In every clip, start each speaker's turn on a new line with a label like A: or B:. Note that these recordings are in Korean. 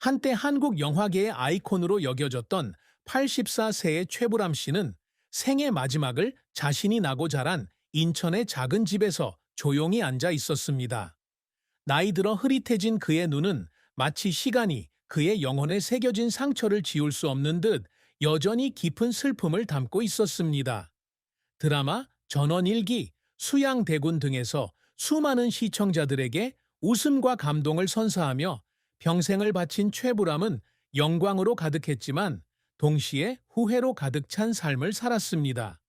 A: 한때 한국 영화계의 아이콘으로 여겨졌던 84세의 최불암 씨는 생애 마지막을 자신이 나고 자란 인천의 작은 집에서 조용히 앉아 있었습니다. 나이 들어 흐릿해진 그의 눈은 마치 시간이 그의 영혼에 새겨진 상처를 지울 수 없는 듯 여전히 깊은 슬픔을 담고 있었습니다. 드라마, 전원일기, 수양대군 등에서 수많은 시청자들에게 웃음과 감동을 선사하며 평생을 바친 최불암은 영광으로 가득했지만 동시에 후회로 가득 찬 삶을 살았습니다.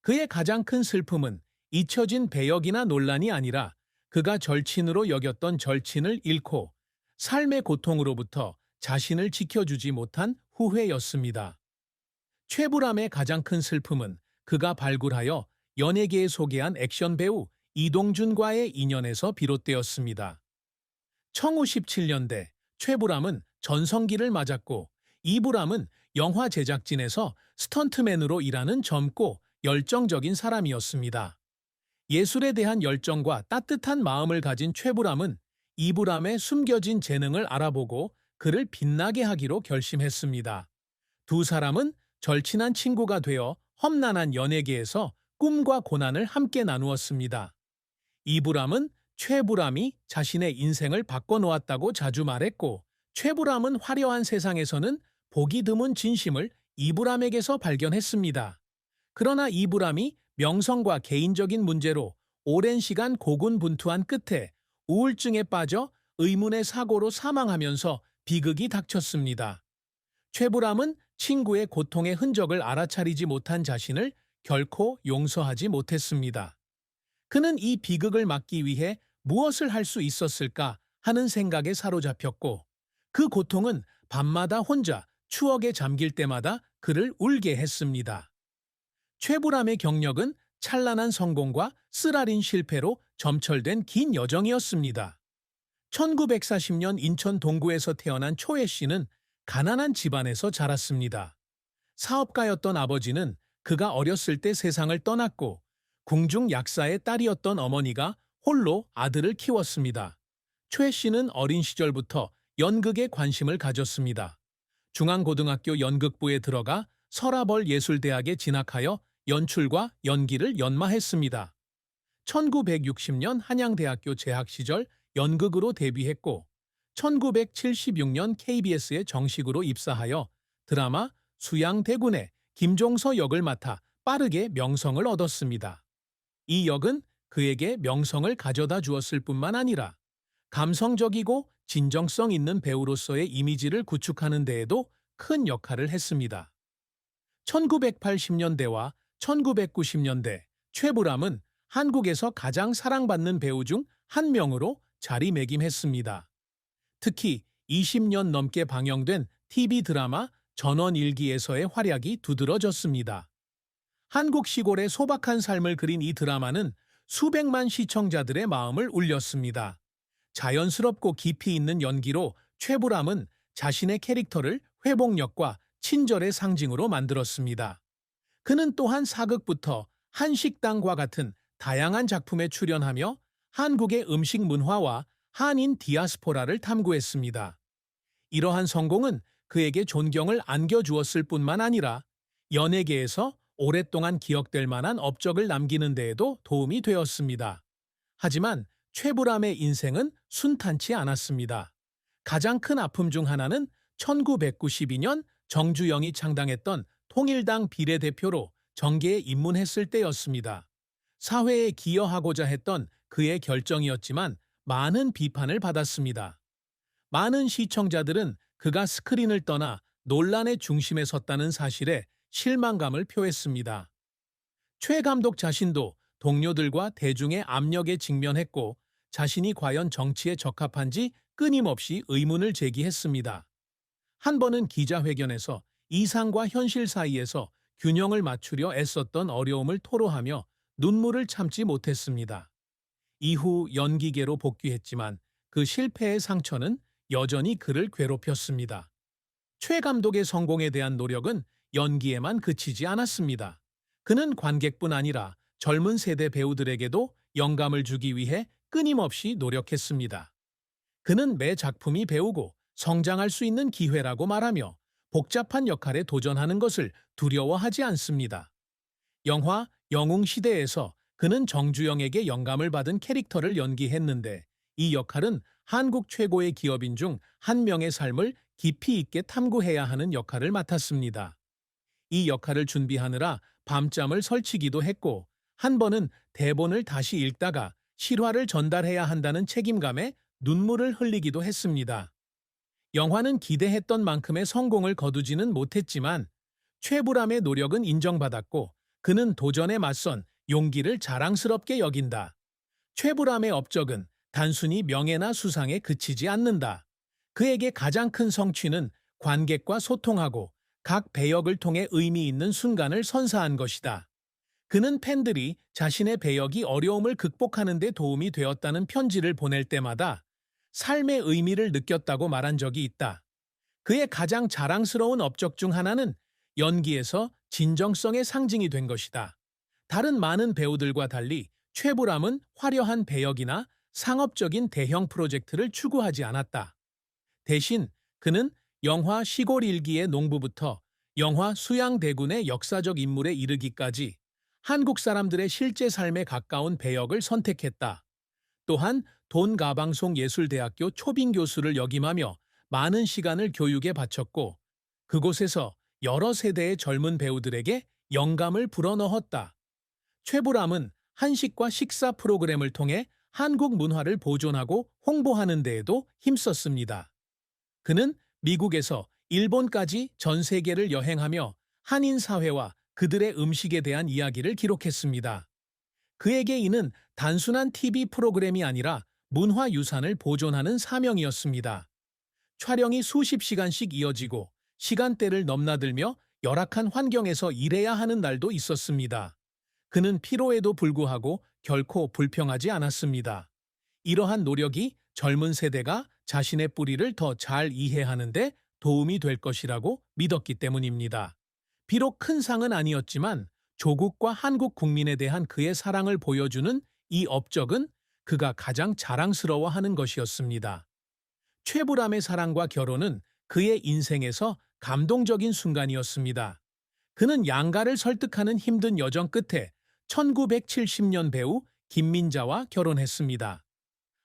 A: 그의 가장 큰 슬픔은 잊혀진 배역이나 논란이 아니라 그가 절친으로 여겼던 절친을 잃고 삶의 고통으로부터 자신을 지켜주지 못한 후회였습니다. 최불암의 가장 큰 슬픔은 그가 발굴하여 연예계에 소개한 액션 배우 이동준과의 인연에서 비롯되었습니다. 1917년대 최불암은 전성기를 맞았고 이불암은 영화 제작진에서 스턴트맨으로 일하는 젊고 열정적인 사람이었습니다. 예술에 대한 열정과 따뜻한 마음을 가진 최불암은 이불암의 숨겨진 재능을 알아보고 그를 빛나게 하기로 결심했습니다. 두 사람은 절친한 친구가 되어 험난한 연예계에서 꿈과 고난을 함께 나누었습니다. 이불암은 최불암이 자신의 인생을 바꿔놓았다고 자주 말했고, 최불암은 화려한 세상에서는 보기 드문 진심을 이불암에게서 발견했습니다. 그러나 이불암이 명성과 개인적인 문제로 오랜 시간 고군분투한 끝에 우울증에 빠져 의문의 사고로 사망하면서 비극이 닥쳤습니다. 최불암은 친구의 고통의 흔적을 알아차리지 못한 자신을 결코 용서하지 못했습니다. 그는 이 비극을 막기 위해 무엇을 할 수 있었을까 하는 생각에 사로잡혔고, 그 고통은 밤마다 혼자 추억에 잠길 때마다 그를 울게 했습니다. 최불암의 경력은 찬란한 성공과 쓰라린 실패로 점철된 긴 여정이었습니다. 1940년 인천 동구에서 태어난 초혜 씨는 가난한 집안에서 자랐습니다. 사업가였던 아버지는 그가 어렸을 때 세상을 떠났고, 궁중 약사의 딸이었던 어머니가 홀로 아들을 키웠습니다. 초혜 씨는 어린 시절부터 연극에 관심을 가졌습니다. 중앙고등학교 연극부에 들어가 서라벌 예술대학에 진학하여 연출과 연기를 연마했습니다. 1960년 한양대학교 재학 시절 연극으로 데뷔했고 1976년 KBS에 정식으로 입사하여 드라마 수양대군의 김종서 역을 맡아 빠르게 명성을 얻었습니다. 이 역은 그에게 명성을 가져다 주었을 뿐만 아니라 감성적이고 진정성 있는 배우로서의 이미지를 구축하는 데에도 큰 역할을 했습니다. 1980년대와 1990년대 최불암은 한국에서 가장 사랑받는 배우 중 한 명으로 자리매김했습니다. 특히 20년 넘게 방영된 TV 드라마 전원일기에서의 활약이 두드러졌습니다. 한국 시골의 소박한 삶을 그린 이 드라마는 수백만 시청자들의 마음을 울렸습니다. 자연스럽고 깊이 있는 연기로 최불암은 자신의 캐릭터를 회복력과 친절의 상징으로 만들었습니다. 그는 또한 사극부터 한식당과 같은 다양한 작품에 출연하며 한국의 음식 문화와 한인 디아스포라를 탐구했습니다. 이러한 성공은 그에게 존경을 안겨주었을 뿐만 아니라 연예계에서 오랫동안 기억될 만한 업적을 남기는 데에도 도움이 되었습니다. 하지만 최불암의 인생은 순탄치 않았습니다. 가장 큰 아픔 중 하나는 1992년 정주영이 창당했던 통일당 비례대표로 정계에 입문했을 때였습니다. 사회에 기여하고자 했던 그의 결정이었지만 많은 비판을 받았습니다. 많은 시청자들은 그가 스크린을 떠나 논란의 중심에 섰다는 사실에 실망감을 표했습니다. 최 감독 자신도 동료들과 대중의 압력에 직면했고 자신이 과연 정치에 적합한지 끊임없이 의문을 제기했습니다. 한 번은 기자회견에서 이상과 현실 사이에서 균형을 맞추려 애썼던 어려움을 토로하며 눈물을 참지 못했습니다. 이후 연기계로 복귀했지만 그 실패의 상처는 여전히 그를 괴롭혔습니다. 최 감독의 성공에 대한 노력은 연기에만 그치지 않았습니다. 그는 관객뿐 아니라 젊은 세대 배우들에게도 영감을 주기 위해 끊임없이 노력했습니다. 그는 매 작품이 배우고 성장할 수 있는 기회라고 말하며 복잡한 역할에 도전하는 것을 두려워하지 않습니다. 영화 영웅시대에서 그는 정주영에게 영감을 받은 캐릭터를 연기했는데 이 역할은 한국 최고의 기업인 중 한 명의 삶을 깊이 있게 탐구해야 하는 역할을 맡았습니다. 이 역할을 준비하느라 밤잠을 설치기도 했고 한 번은 대본을 다시 읽다가 실화를 전달해야 한다는 책임감에 눈물을 흘리기도 했습니다. 영화는 기대했던 만큼의 성공을 거두지는 못했지만 최불암의 노력은 인정받았고 그는 도전에 맞선 용기를 자랑스럽게 여긴다. 최불암의 업적은 단순히 명예나 수상에 그치지 않는다. 그에게 가장 큰 성취는 관객과 소통하고 각 배역을 통해 의미 있는 순간을 선사한 것이다. 그는 팬들이 자신의 배역이 어려움을 극복하는 데 도움이 되었다는 편지를 보낼 때마다 삶의 의미를 느꼈다고 말한 적이 있다. 그의 가장 자랑스러운 업적 중 하나는 연기에서 진정성의 상징이 된 것이다. 다른 많은 배우들과 달리 최불암은 화려한 배역이나 상업적인 대형 프로젝트를 추구하지 않았다. 대신 그는 영화 시골 일기의 농부부터 영화 수양대군의 역사적 인물에 이르기까지 한국 사람들의 실제 삶에 가까운 배역을 선택했다. 또한 돈가방송 예술대학교 초빙 교수를 역임하며 많은 시간을 교육에 바쳤고 그곳에서 여러 세대의 젊은 배우들에게 영감을 불어넣었다. 최불암은 한식과 식사 프로그램을 통해 한국 문화를 보존하고 홍보하는 데에도 힘썼습니다. 그는 미국에서 일본까지 전 세계를 여행하며 한인 사회와 그들의 음식에 대한 이야기를 기록했습니다. 그에게 이는 단순한 TV 프로그램이 아니라 문화유산을 보존하는 사명이었습니다. 촬영이 수십 시간씩 이어지고 시간대를 넘나들며 열악한 환경에서 일해야 하는 날도 있었습니다. 그는 피로에도 불구하고 결코 불평하지 않았습니다. 이러한 노력이 젊은 세대가 자신의 뿌리를 더 잘 이해하는데 도움이 될 것이라고 믿었기 때문입니다. 비록 큰 상은 아니었지만 조국과 한국 국민에 대한 그의 사랑을 보여주는 이 업적은 그가 가장 자랑스러워하는 것이었습니다. 최불암의 사랑과 결혼은 그의 인생에서 감동적인 순간이었습니다. 그는 양가를 설득하는 힘든 여정 끝에 1970년 배우 김민자와 결혼했습니다.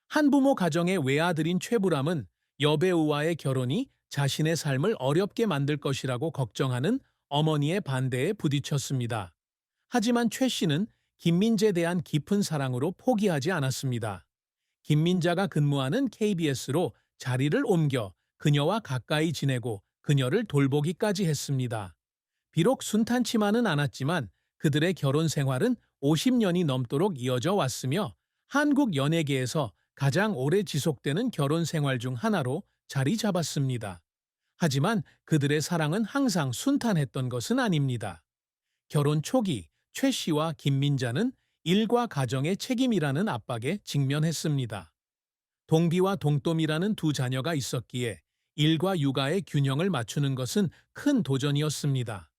A: 한부모 가정의 외아들인 최불암은 여배우와의 결혼이 자신의 삶을 어렵게 만들 것이라고 걱정하는 어머니의 반대에 부딪혔습니다. 하지만 최 씨는 김민재에 대한 깊은 사랑으로 포기하지 않았습니다. 김민자가 근무하는 KBS로 자리를 옮겨 그녀와 가까이 지내고 그녀를 돌보기까지 했습니다. 비록 순탄치만은 않았지만 그들의 결혼 생활은 50년이 넘도록 이어져 왔으며 한국 연예계에서 가장 오래 지속되는 결혼 생활 중 하나로 자리 잡았습니다. 하지만 그들의 사랑은 항상 순탄했던 것은 아닙니다. 결혼 초기 최 씨와 김민자는 일과 가정의 책임이라는 압박에 직면했습니다. 동비와 동또미라는 두 자녀가 있었기에 일과 육아의 균형을 맞추는 것은 큰 도전이었습니다.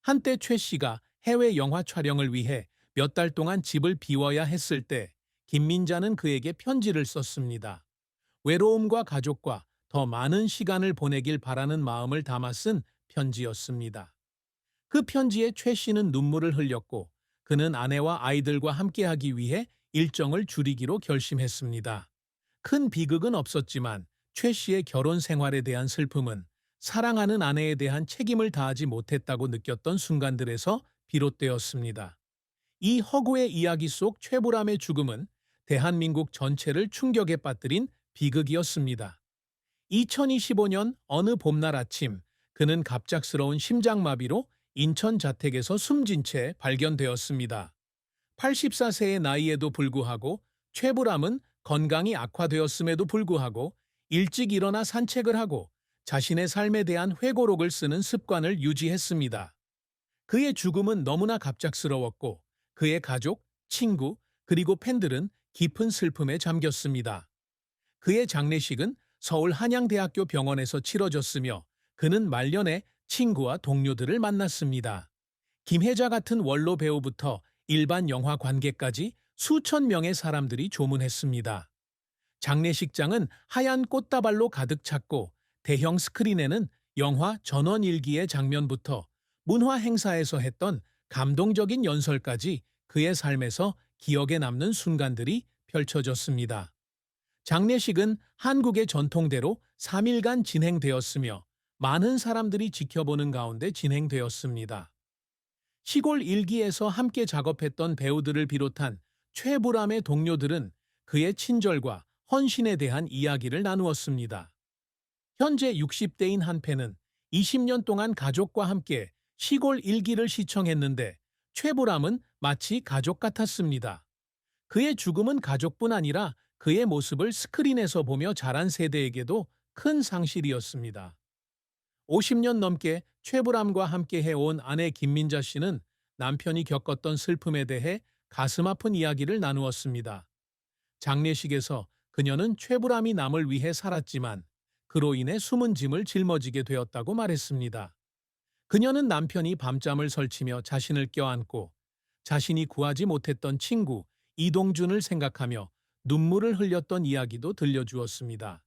A: 한때 최 씨가 해외 영화 촬영을 위해 몇 달 동안 집을 비워야 했을 때 김민자는 그에게 편지를 썼습니다. 외로움과 가족과 더 많은 시간을 보내길 바라는 마음을 담아 쓴 편지였습니다. 그 편지에 최 씨는 눈물을 흘렸고 그는 아내와 아이들과 함께하기 위해 일정을 줄이기로 결심했습니다. 큰 비극은 없었지만 최 씨의 결혼 생활에 대한 슬픔은 사랑하는 아내에 대한 책임을 다하지 못했다고 느꼈던 순간들에서 비롯되었습니다. 이 허구의 이야기 속 최불암의 죽음은 대한민국 전체를 충격에 빠뜨린 비극이었습니다. 2025년 어느 봄날 아침 그는 갑작스러운 심장마비로 인천 자택에서 숨진 채 발견되었습니다. 84세의 나이에도 불구하고 최불암은 건강이 악화되었음에도 불구하고 일찍 일어나 산책을 하고 자신의 삶에 대한 회고록을 쓰는 습관을 유지했습니다. 그의 죽음은 너무나 갑작스러웠고 그의 가족, 친구, 그리고 팬들은 깊은 슬픔에 잠겼습니다. 그의 장례식은 서울 한양대학교 병원에서 치러졌으며 그는 말년에 친구와 동료들을 만났습니다. 김혜자 같은 원로 배우부터 일반 영화 관객까지 수천 명의 사람들이 조문했습니다. 장례식장은 하얀 꽃다발로 가득 찼고 대형 스크린에는 영화 전원일기의 장면부터 문화 행사에서 했던 감동적인 연설까지 그의 삶에서 기억에 남는 순간들이 펼쳐졌습니다. 장례식은 한국의 전통대로 3일간 진행되었으며 많은 사람들이 지켜보는 가운데 진행되었습니다. 시골 일기에서 함께 작업했던 배우들을 비롯한 최불암의 동료들은 그의 친절과 헌신에 대한 이야기를 나누었습니다. 현재 60대인 한패는 20년 동안 가족과 함께 시골 일기를 시청했는데 최불암은 마치 가족 같았습니다. 그의 죽음은 가족뿐 아니라 그의 모습을 스크린에서 보며 자란 세대에게도 큰 상실이었습니다. 50년 넘게 최불암과 함께 해온 아내 김민자 씨는 남편이 겪었던 슬픔에 대해 가슴 아픈 이야기를 나누었습니다. 장례식에서 그녀는 최불암이 남을 위해 살았지만 그로 인해 숨은 짐을 짊어지게 되었다고 말했습니다. 그녀는 남편이 밤잠을 설치며 자신을 껴안고 자신이 구하지 못했던 친구 이동준을 생각하며 눈물을 흘렸던 이야기도 들려주었습니다.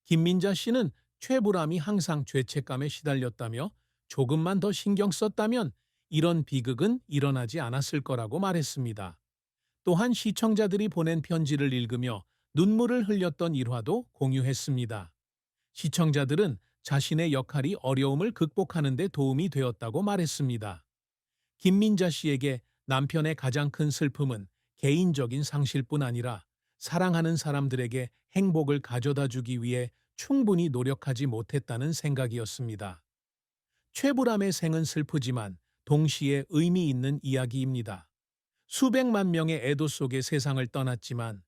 A: 김민자 씨는 최불암이 항상 죄책감에 시달렸다며 조금만 더 신경 썼다면 이런 비극은 일어나지 않았을 거라고 말했습니다. 또한 시청자들이 보낸 편지를 읽으며 눈물을 흘렸던 일화도 공유했습니다. 시청자들은 자신의 역할이 어려움을 극복하는 데 도움이 되었다고 말했습니다. 김민자 씨에게 남편의 가장 큰 슬픔은 개인적인 상실뿐 아니라 사랑하는 사람들에게 행복을 가져다 주기 위해 충분히 노력하지 못했다는 생각이었습니다. 최불암의 생은 슬프지만 동시에 의미 있는 이야기입니다. 수백만 명의 애도 속에 세상을 떠났지만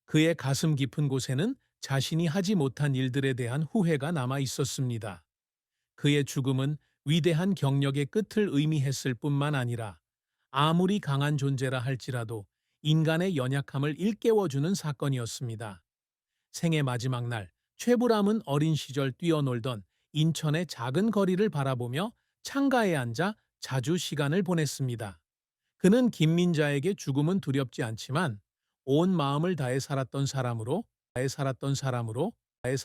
A: 그의 가슴 깊은 곳에는 자신이 하지 못한 일들에 대한 후회가 남아 있었습니다. 그의 죽음은 위대한 경력의 끝을 의미했을 뿐만 아니라 아무리 강한 존재라 할지라도 인간의 연약함을 일깨워주는 사건이었습니다. 생의 마지막 날, 최불암은 어린 시절 뛰어놀던 인천의 작은 거리를 바라보며 창가에 앉아 자주 시간을 보냈습니다. 그는 김민자에게 죽음은 두렵지 않지만 온 마음을 다해 살았던 사람으로